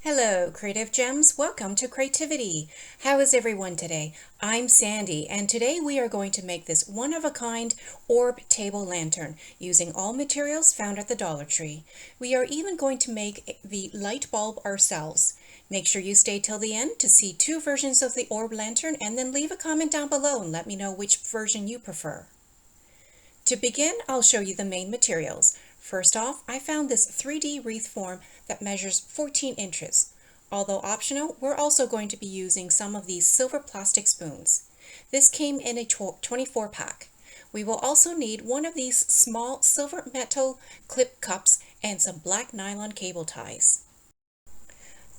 Hello, Creative Gems. Welcome to Creativity. How is everyone today? I'm Sandy, and today we are going to make this one-of-a-kind orb table lantern using all materials found at the Dollar Tree. We are even going to make the light bulb ourselves. Make sure you stay till the end to see two versions of the orb lantern, and then leave a comment down below and let me know which version you prefer. To begin, I'll show you the main materials. First off, I found this 3D wreath form that measures 14 inches. Although optional, we're also going to be using some of these silver plastic spoons. This came in a 24 pack. We will also need one of these small silver metal clip cups and some black nylon cable ties.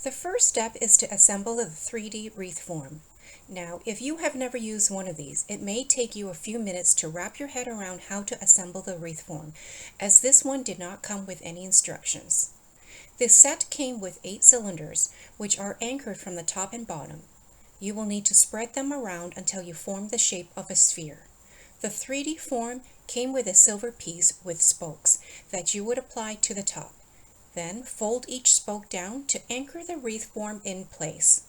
The first step is to assemble the 3D wreath form. Now, if you have never used one of these, it may take you a few minutes to wrap your head around how to assemble the wreath form, as this one did not come with any instructions. This set came with 8 cylinders, which are anchored from the top and bottom. You will need to spread them around until you form the shape of a sphere. The 3D form came with a silver piece with spokes that you would apply to the top. Then fold each spoke down to anchor the wreath form in place.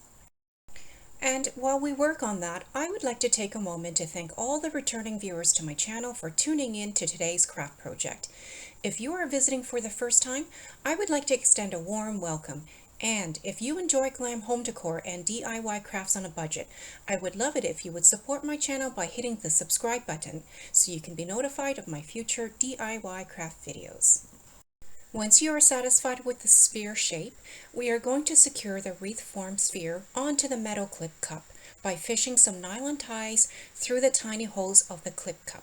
And while we work on that, I would like to take a moment to thank all the returning viewers to my channel for tuning in to today's craft project. If you are visiting for the first time, I would like to extend a warm welcome. And if you enjoy glam home decor and DIY crafts on a budget, I would love it if you would support my channel by hitting the subscribe button so you can be notified of my future DIY craft videos. Once you are satisfied with the sphere shape, we are going to secure the wreath form sphere onto the metal clip cup by fishing some nylon ties through the tiny holes of the clip cup.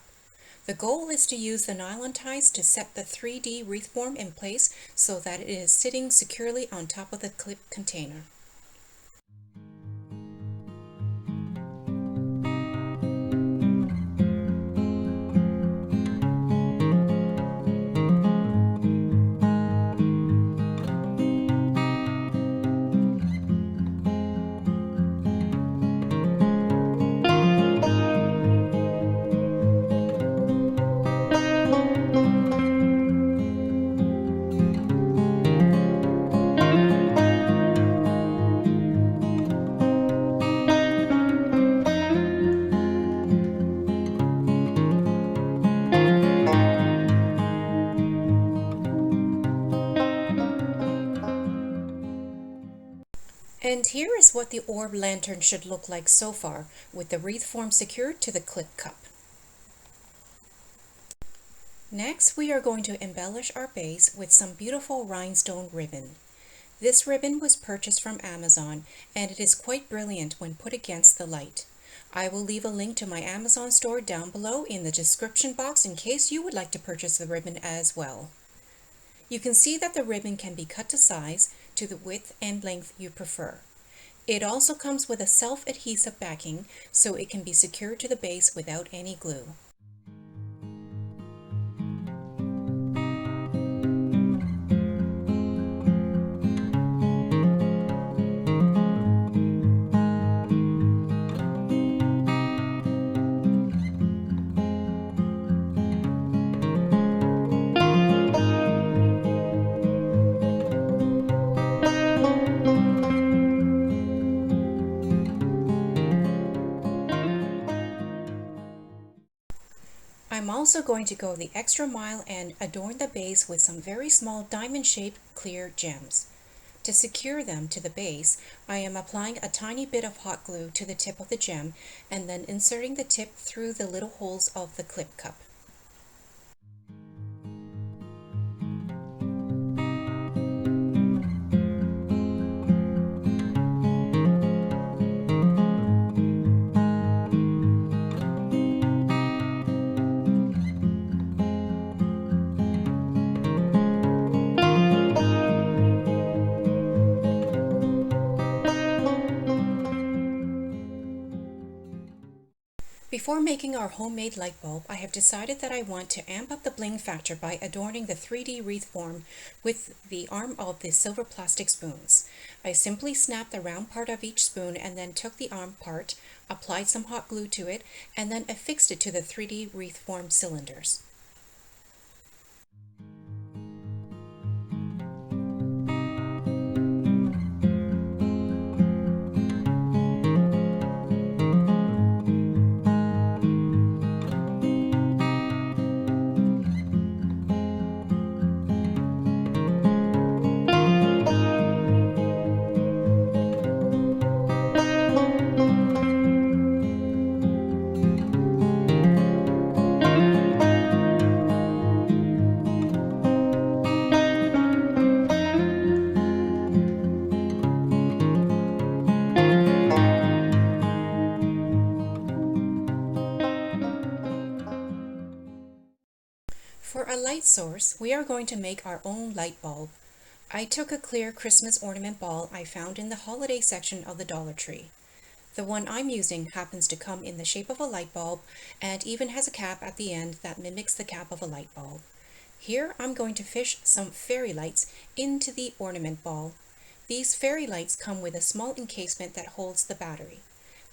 The goal is to use the nylon ties to set the 3D wreath form in place so that it is sitting securely on top of the clip container. And here is what the orb lantern should look like so far, with the wreath form secured to the clip cup. Next, we are going to embellish our base with some beautiful rhinestone ribbon. This ribbon was purchased from Amazon, and it is quite brilliant when put against the light. I will leave a link to my Amazon store down below in the description box in case you would like to purchase the ribbon as well. You can see that the ribbon can be cut to size to the width and length you prefer. It also comes with a self-adhesive backing so it can be secured to the base without any glue. I'm also going to go the extra mile and adorn the base with some very small diamond-shaped clear gems. To secure them to the base, I am applying a tiny bit of hot glue to the tip of the gem and then inserting the tip through the little holes of the clip cup. Before making our homemade light bulb, I have decided that I want to amp up the bling factor by adorning the 3D wreath form with the arm of the silver plastic spoons. I simply snapped the round part of each spoon and then took the arm part, applied some hot glue to it, and then affixed it to the 3D wreath form cylinders. source, we are going to make our own light bulb. I took a clear Christmas ornament ball I found in the holiday section of the Dollar Tree. The one I'm using happens to come in the shape of a light bulb and even has a cap at the end that mimics the cap of a light bulb. Here I'm going to fish some fairy lights into the ornament ball. These fairy lights come with a small encasement that holds the battery.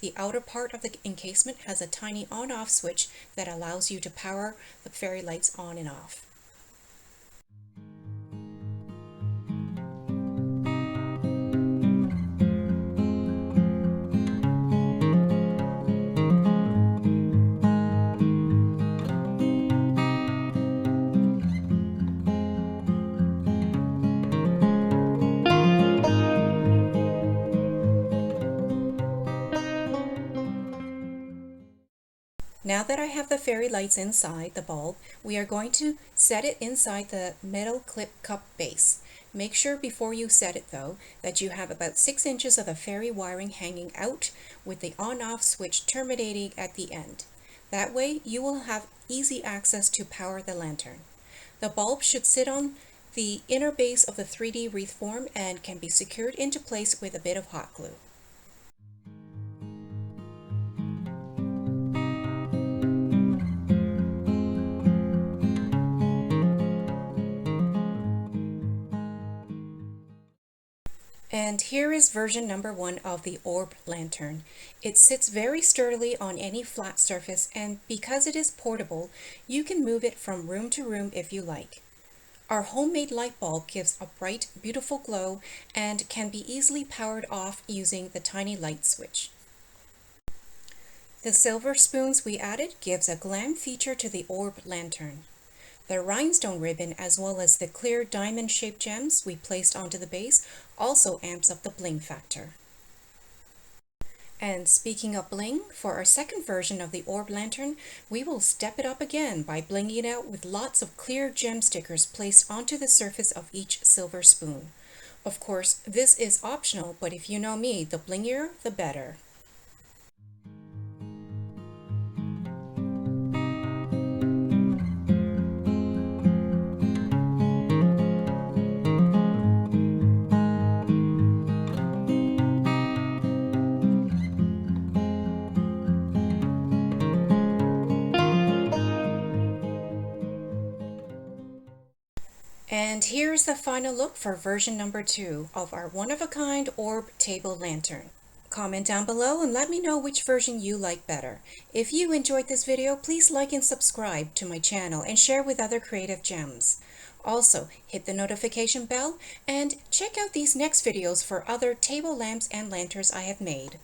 The outer part of the encasement has a tiny on-off switch that allows you to power the fairy lights on and off. Now that I have the fairy lights inside the bulb, we are going to set it inside the metal clip cup base. Make sure before you set it though that you have about 6 inches of the fairy wiring hanging out with the on-off switch terminating at the end. That way you will have easy access to power the lantern. The bulb should sit on the inner base of the 3D wreath form and can be secured into place with a bit of hot glue. And here is version number 1 of the orb lantern. It sits very sturdily on any flat surface, and because it is portable, you can move it from room to room if you like. Our homemade light bulb gives a bright, beautiful glow and can be easily powered off using the tiny light switch. The silver spoons we added gives a glam feature to the orb lantern. The rhinestone ribbon, as well as the clear diamond-shaped gems we placed onto the base, also amps up the bling factor. And speaking of bling, for our second version of the orb lantern, we will step it up again by blinging it out with lots of clear gem stickers placed onto the surface of each silver spoon. Of course, this is optional, but if you know me, the blingier, the better. And here's the final look for version number 2 of our one-of-a-kind orb table lantern. Comment down below and let me know which version you like better. If you enjoyed this video, please like and subscribe to my channel and share with other creative gems. Also, hit the notification bell and check out these next videos for other table lamps and lanterns I have made.